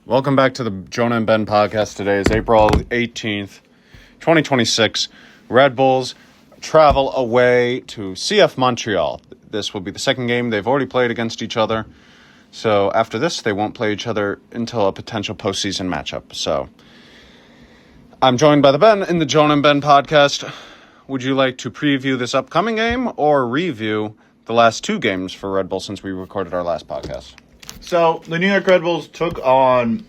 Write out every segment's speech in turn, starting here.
Welcome back to the Jonah and Ben podcast. Today is April 18th, 2026. Red Bulls travel away to CF Montreal. This will be the second game. They've already played against each other. So after this, they won't play each other until a potential postseason matchup. So I'm joined by the Ben in the Jonah and Ben podcast. Would you like to preview this upcoming game or review the last two games for Red Bull since we recorded our last podcast? So, the New York Red Bulls took on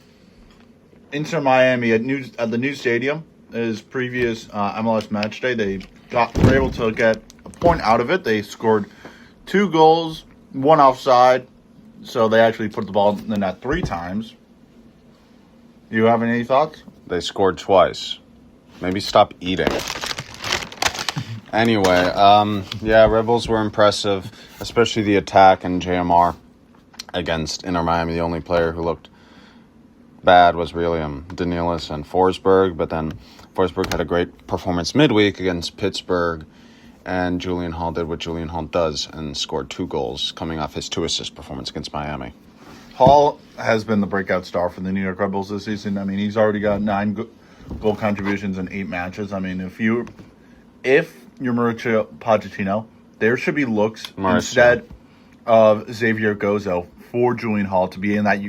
Inter Miami at the new stadium. His previous MLS match day, they were able to get a point out of it. They scored 2 goals, 1 offside, so they actually put the ball in the net 3 times. You have any thoughts? They scored twice. Maybe stop eating. Anyway, Red Bulls were impressive, especially the attack and JMR. Against Inter Miami, the only player who looked bad was really Danielis and Forsberg, but then Forsberg had a great performance midweek against Pittsburgh, and Julian Hall did what Julian Hall does and scored 2 goals coming off his 2-assist performance against Miami. Hall has been the breakout star for the New York Red Bulls this season. I mean, he's already got 9 goal contributions in 8 matches. I mean, if you're Mauricio Pochettino, there should be looks instead of Xavier Gozo for Julian Hall to be in that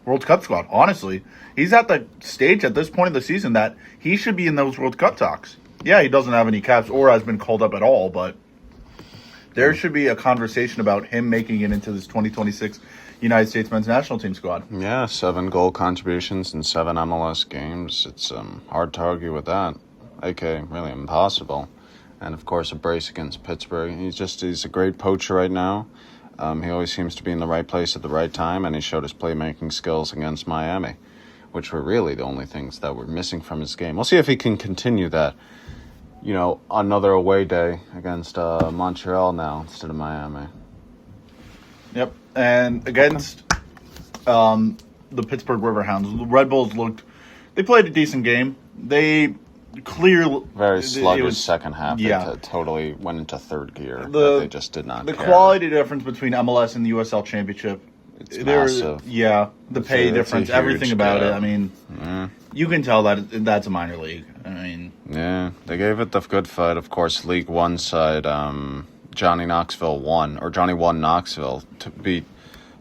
World Cup squad. Honestly, he's at the stage at this point of the season that he should be in those World Cup talks. Yeah, he doesn't have any caps or has been called up at all, but there should be a conversation about him making it into this 2026 United States men's national team squad. Yeah, 7 goal contributions in 7 MLS games. It's hard to argue with that. AK, really impossible. And, of course, a brace against Pittsburgh. He's a great poacher right now. He always seems to be in the right place at the right time, and he showed his playmaking skills against Miami, which were really the only things that were missing from his game. We'll see if he can continue that, another away day against Montreal now instead of Miami. Yep, and against the Pittsburgh Riverhounds, the Red Bulls they played a decent game. They very sluggish second half. Yeah. They totally went into third gear. They just did not care. The quality difference between MLS and the USL Championship. It's massive. Yeah, the pay difference, everything about it. I mean, you can tell that that's a minor league. I mean. Yeah, they gave it the good fight. Of course, League One side, Johnny won Knoxville to beat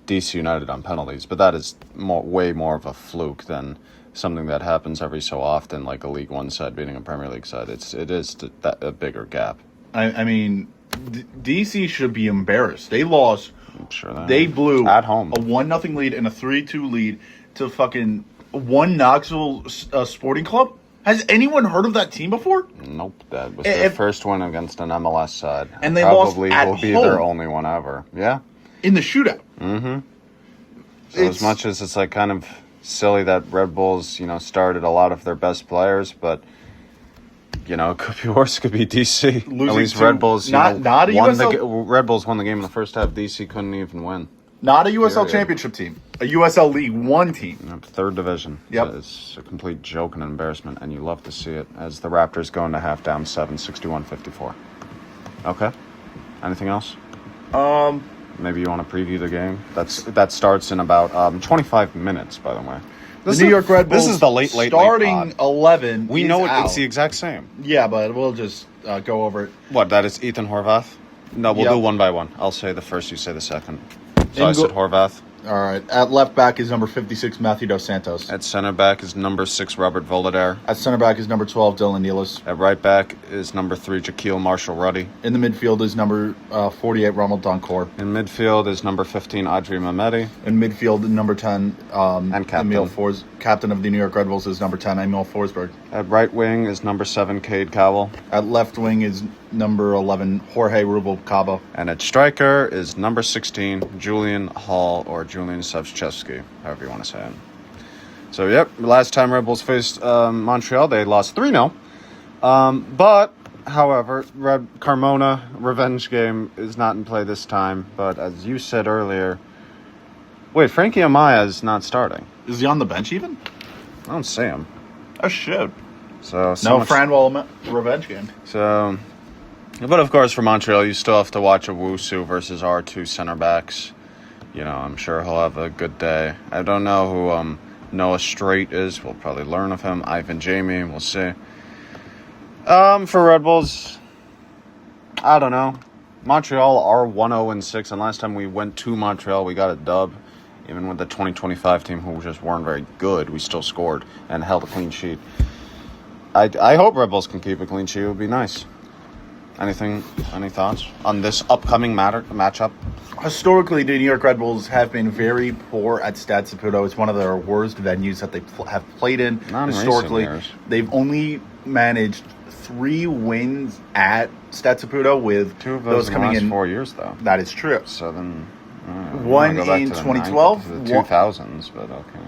DC United on penalties. But that is way more of a fluke than something that happens every so often, like a League One side beating a Premier League side. It is a bigger gap. I mean, DC should be embarrassed. They lost. I'm sure they blew at home a 1-0 lead and a 3-2 lead to fucking one Knoxville Sporting Club. Has anyone heard of that team before? Nope. That was their first win against an MLS side, and they probably lost at will be home. Their only one ever. Yeah, in the shootout. Mm-hmm. So as much as it's like kind of silly that Red Bulls, started a lot of their best players, but it could be worse. It could be DC. At least Red Bulls, Red Bulls won the game in the first half. DC couldn't even win. Not a USL Championship team, a USL League One team. Third division. Yep. It's a complete joke and embarrassment, and you love to see it as the Raptors go into half down 7, 61-54. Okay. Anything else? Maybe you want to preview the game? That starts in about 25 minutes, by the way. The New York Red Bulls. This is the late starting 11. We know out. It's the exact same. Yeah, but we'll just go over it. What? That is Ethan Horvath? No, we'll do one by one. I'll say the first, you say the second. So I said Horvath. All right. At left back is number 56, Matthew Dos Santos. At center back is number 6, Robert Volodare. At center back is number 12, Dylan Nealis. At right back is number 3, Jaquil Marshall-Ruddy. In the midfield is number 48, Ronald Doncourt. In midfield is number 15, Adri Mehmeti. In midfield, number 10, and captain. Captain of the New York Red Bulls is number 10, Emil Forsberg. At right wing is number 7, Cade Cowell. At left wing is number 11, Jorge Rubalcaba. And at striker is number 16, Julian Hall, or Julian Savchevsky, however you want to say it. So, last time Red Bulls faced Montreal, they lost 3-0. But, however, Carmona revenge game is not in play this time. But as you said earlier, wait, Frankie Amaya is not starting. Is he on the bench even? I don't see him. Oh, shit. So Franwell revenge game. So, but of course for Montreal, you still have to watch a Wusu versus our 2 center backs. I'm sure he'll have a good day. I don't know who Noah Strait is. We'll probably learn of him. Ivan Jamie, we'll see. For Red Bulls, I don't know. Montreal are 1-0-6, and last time we went to Montreal, we got a dub. Even with the 2025 team, who just weren't very good, we still scored and held a clean sheet. I hope Red Bulls can keep a clean sheet. It would be nice. Any thoughts on this upcoming matchup? Historically, the New York Red Bulls have been very poor at Stade Saputo. It's one of their worst venues that they have played in. Not in historically. recent years. They've only managed 3 wins at Stade Saputo, with 2 of those coming in 4 years, though. That is true. So then, one in 2012, the 2000s, but okay.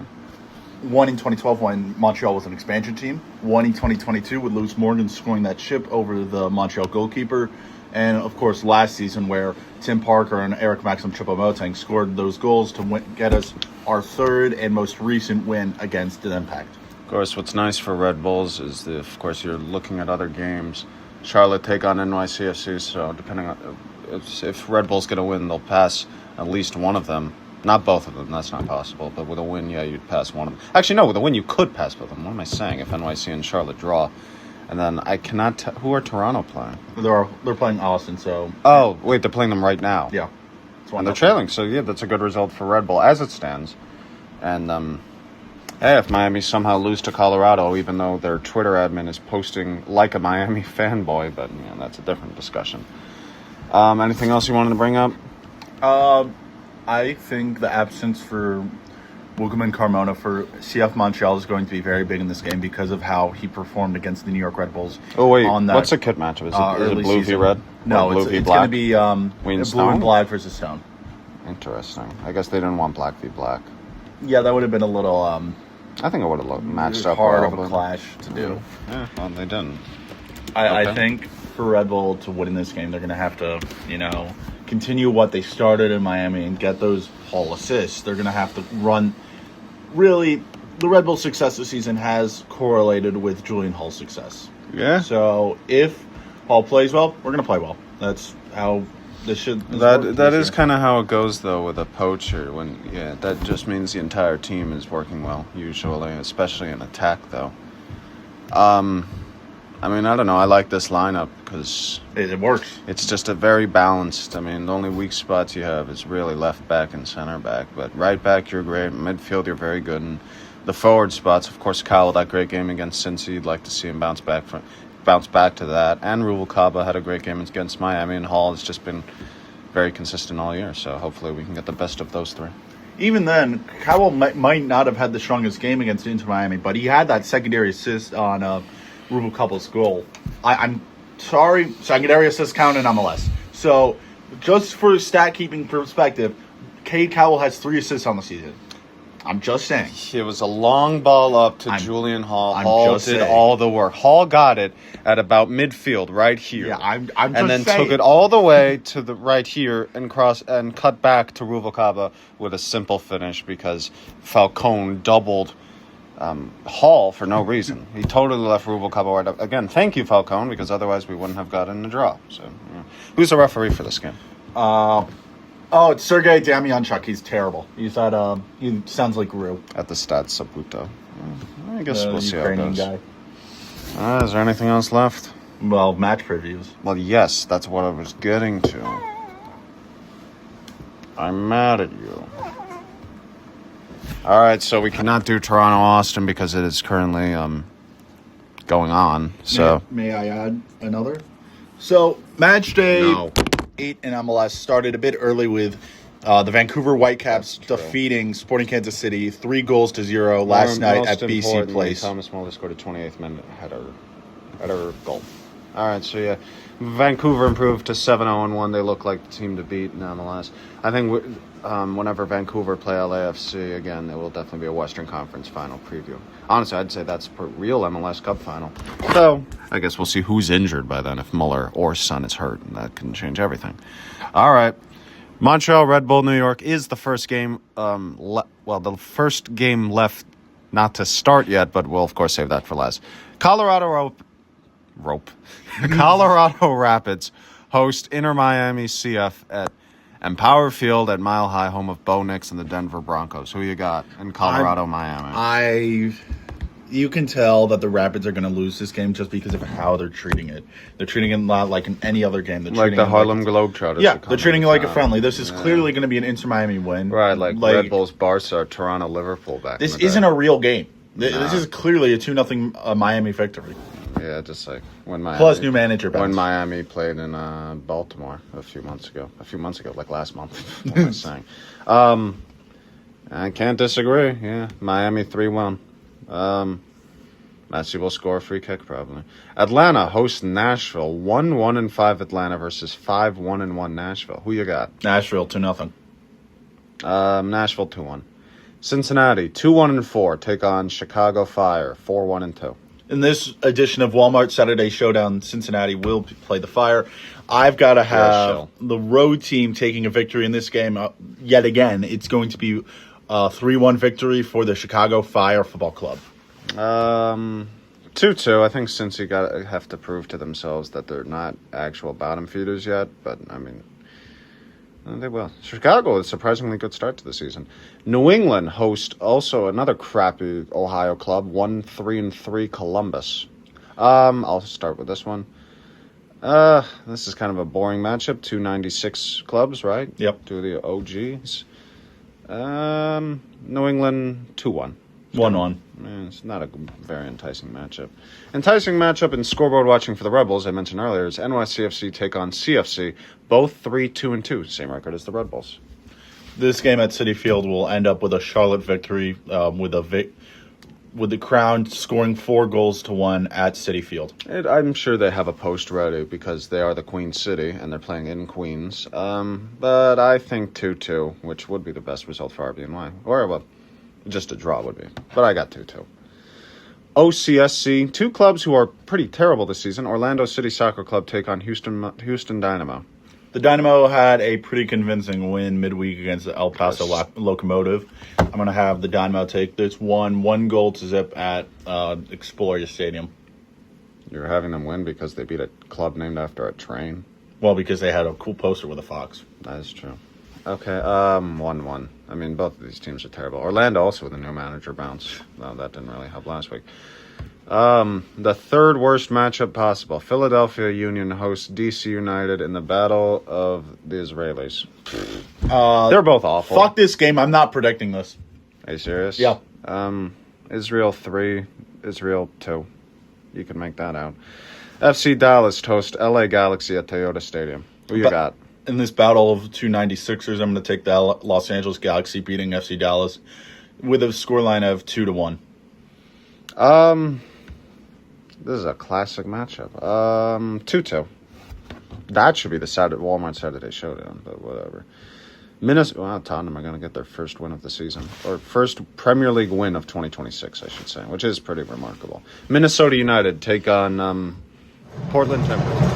One in 2012 when Montreal was an expansion team. One in 2022 with Lewis Morgan scoring that chip over the Montreal goalkeeper. And, of course, last season where Tim Parker and Eric Maxim Choupo-Moting scored those goals to get us our 3rd and most recent win against the Impact. Of course, what's nice for Red Bulls is that, of course, you're looking at other games. Charlotte take on NYCFC, so depending on if Red Bulls get a win, they'll pass at least one of them. Not both of them, that's not possible. But with a win, yeah, you'd pass one of them. Actually, no, with a win, you could pass both of them. What am I saying? If NYC and Charlotte draw. And then I cannot who are Toronto playing? They're playing Austin, so... Oh, wait, they're playing them right now. Yeah. And they're trailing, so yeah, that's a good result for Red Bull as it stands. And, hey, if Miami somehow lose to Colorado, even though their Twitter admin is posting like a Miami fanboy, but, yeah, that's a different discussion. Anything else you wanted to bring up? I think the absence for Wougaman Carmona for CF Montreal is going to be very big in this game because of how he performed against the New York Red Bulls. Oh, wait. What's the kit matchup? Is it blue v red? No, blue it's going to be blue and black versus Stone. Interesting. I guess they didn't want black v black. Yeah, that would have been a little... I think it would have matched up hard well, of a clash to do. Yeah, well, they didn't. I think for Red Bull to win in this game, they're going to have to, continue what they started in Miami and get those Hall assists. They're going to have to run... Really, the Red Bull success this season has correlated with Julian Hall's success. Yeah. So if Hall plays well, we're going to play well. That's how this should... That is kind of how it goes, though, with a poacher. That just means the entire team is working well, usually, especially in attack, though. I mean, I don't know. I like this lineup because... It works. It's just a very balanced... I mean, the only weak spots you have is really left back and center back. But right back, you're great. Midfield, you're very good. And the forward spots, of course, Kyle, that great game against Cincy. You'd like to see him bounce back to that. And Rubalcaba had a great game against Miami. And Hall has just been very consistent all year. So hopefully we can get the best of those 3. Even then, Kyle might not have had the strongest game against Inter Miami, but he had that secondary assist on... Rubalcaba's goal. I'm sorry, secondary assist count in MLS. So, just for stat keeping perspective, Cade Cowell has 3 assists on the season. I'm just saying. It was a long ball up to Julian Hall. Hall did saying. all the work. Hall got it at about midfield, right here. Yeah, I'm just and then saying. Took it all the way to the right here and cut back to Rubalcaba with a simple finish because Falcone doubled Hall for no reason. He totally left Rubalcaba right up. Again, thank you, Falcone, because otherwise we wouldn't have gotten the draw. So, yeah. Who's the referee for this game? It's Sergei Damianchuk. He's terrible. He's at he sounds like Rue at the Stade Saputo. I guess we'll see Ukrainian how it goes. Is there anything else left? Well, match previews. Well, yes, that's what I was getting to. I'm mad at you. All right, so we cannot do Toronto-Austin because it is currently going on. So may I add another? So match day 8 in MLS started a bit early with the Vancouver Whitecaps defeating Sporting Kansas City 3-0 last night at BC Place. Thomas Muller scored a 28th minute header goal. All right, so yeah, Vancouver improved to 7-0-1. They look like the team to beat in MLS. I think whenever Vancouver play LAFC again, it will definitely be a Western Conference final preview. Honestly, I'd say that's a real MLS Cup final. So I guess we'll see who's injured by then if Muller or Son is hurt, and that can change everything. All right. Montreal, Red Bull, New York is the first game. The first game left not to start yet, but we'll of course save that for last. Colorado Rapids host Inter Miami CF at and Power Field at Mile High, home of Bo Nix and the Denver Broncos. Who you got in Colorado, Miami? You can tell that the Rapids are going to lose this game just because of how they're treating it. They're treating it not like in any other game. They're Like treating the it Harlem Globetrotters. Yeah, they're treating it like a friendly. This is clearly going to be an Inter-Miami win. Right, like Red Bulls, Barca, Toronto, Liverpool back This in the isn't day. a real game. This is clearly a 2-0 Miami victory. Yeah, just like when Miami. Plus new manager bounce. When Miami played in Baltimore a few months ago, like last month. What am I saying? I can't disagree. Yeah, Miami 3-1. Messi will score a free kick probably. Atlanta hosts Nashville. 1-1-5 Atlanta versus 5-1-1 Nashville. Who you got? Nashville 2-0. Nashville 2-1. Cincinnati 2-1-4 take on Chicago Fire 4-1-2. In this edition of Walmart Saturday Showdown, Cincinnati will play the Fire. I've got to have the road team taking a victory in this game. Yet again, it's going to be a 3-1 victory for the Chicago Fire Football Club. 2-2. I think Cincy have to prove to themselves that they're not actual bottom feeders yet, but I mean, they will. Chicago is a surprisingly good start to the season. New England host also another crappy Ohio club, 1-3-3 Columbus. I'll start with this one. This is kind of a boring matchup. 296 clubs, right? Yep. Two of the OGs. New England 2-1. 1-1. It's not a very enticing matchup. Enticing matchup in scoreboard watching for the Rebels, I mentioned earlier, is NYCFC take on CFC. Both 3-2-2. Same record as the Red Bulls. This game at Citi Field will end up with a Charlotte victory with the Crown scoring 4-1 at Citi Field. I'm sure they have a post ready because they are the Queen City and they're playing in Queens. But I think 2-2, which would be the best result for RBNY. Or, well, just a draw would be. But I got 2-2. OCSC, two clubs who are pretty terrible this season. Orlando City Soccer Club take on Houston Dynamo. The Dynamo had a pretty convincing win midweek against the El Paso Locomotive. I'm going to have the Dynamo take this one 1-0 at Exploria Stadium. You're having them win because they beat a club named after a train? Well, because they had a cool poster with a fox. That is true. Okay, 1-1. I mean, both of these teams are terrible. Orlando also with a new manager bounce. Well, that didn't really help last week. The third worst matchup possible. Philadelphia Union hosts DC United in the Battle of the Israelis. They're both awful. Fuck this game. I'm not predicting this. Are you serious? Yeah. Israel 3, Israel 2. You can make that out. FC Dallas host LA Galaxy at Toyota Stadium. Who you got? In this battle of 296ers, I'm going to take the Los Angeles Galaxy beating FC Dallas with a scoreline of 2-1. This is a classic matchup. 2-2. That should be the Walmart Saturday Showdown, but whatever. Tottenham are going to get their first win of the season, or first Premier League win of 2026, I should say, which is pretty remarkable. Minnesota United take on Portland Timbers.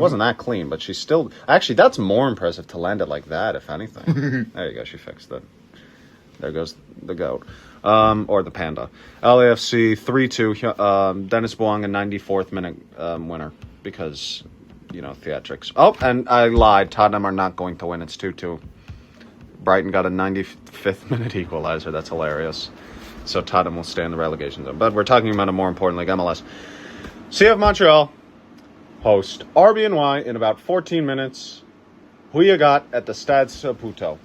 wasn't that clean, but she still... Actually, that's more impressive to land it like that, if anything. There you go. She fixed it. There goes the goat. Or the panda. LAFC 3-2. Dennis Bouanga, 94th minute winner. Because, theatrics. Oh, and I lied. Tottenham are not going to win. It's 2-2. Brighton got a 95th minute equalizer. That's hilarious. So Tottenham will stay in the relegation zone. But we're talking about a more important league, MLS. CF Montreal host RBNY in about 14 minutes. Who you got at the Stade Saputo?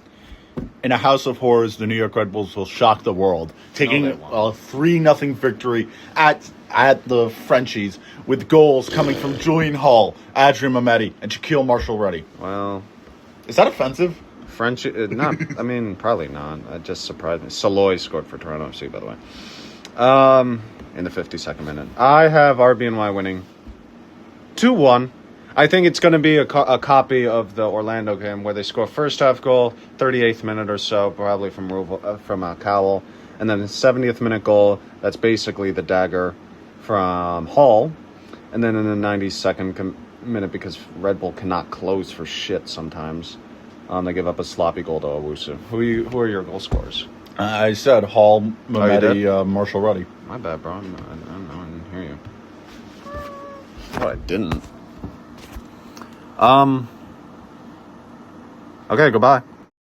In a house of horrors, the New York Red Bulls will shock the world, taking a 3-0 victory at the Frenchies with goals coming from Julian Hall, Adrian Mehmeti, and Shaquille Marshall-Rutty. Well, is that offensive? French, not. I mean, probably not. It just surprised me. Saloy scored for Toronto FC, by the way. In the 52nd minute, I have RBNY winning 2-1. I think it's going to be a copy of the Orlando game where they score first half goal, 38th minute or so, probably from Cowell, and then the 70th minute goal. That's basically the dagger from Hall, and then in the 92nd minute, because Red Bull cannot close for shit sometimes, they give up a sloppy goal to Owusu. Who are your goal scorers? I said Hall, Mehmeti, Marshall-Rutty. My bad, bro. I don't know. I didn't hear you. Oh, I didn't. Okay, goodbye.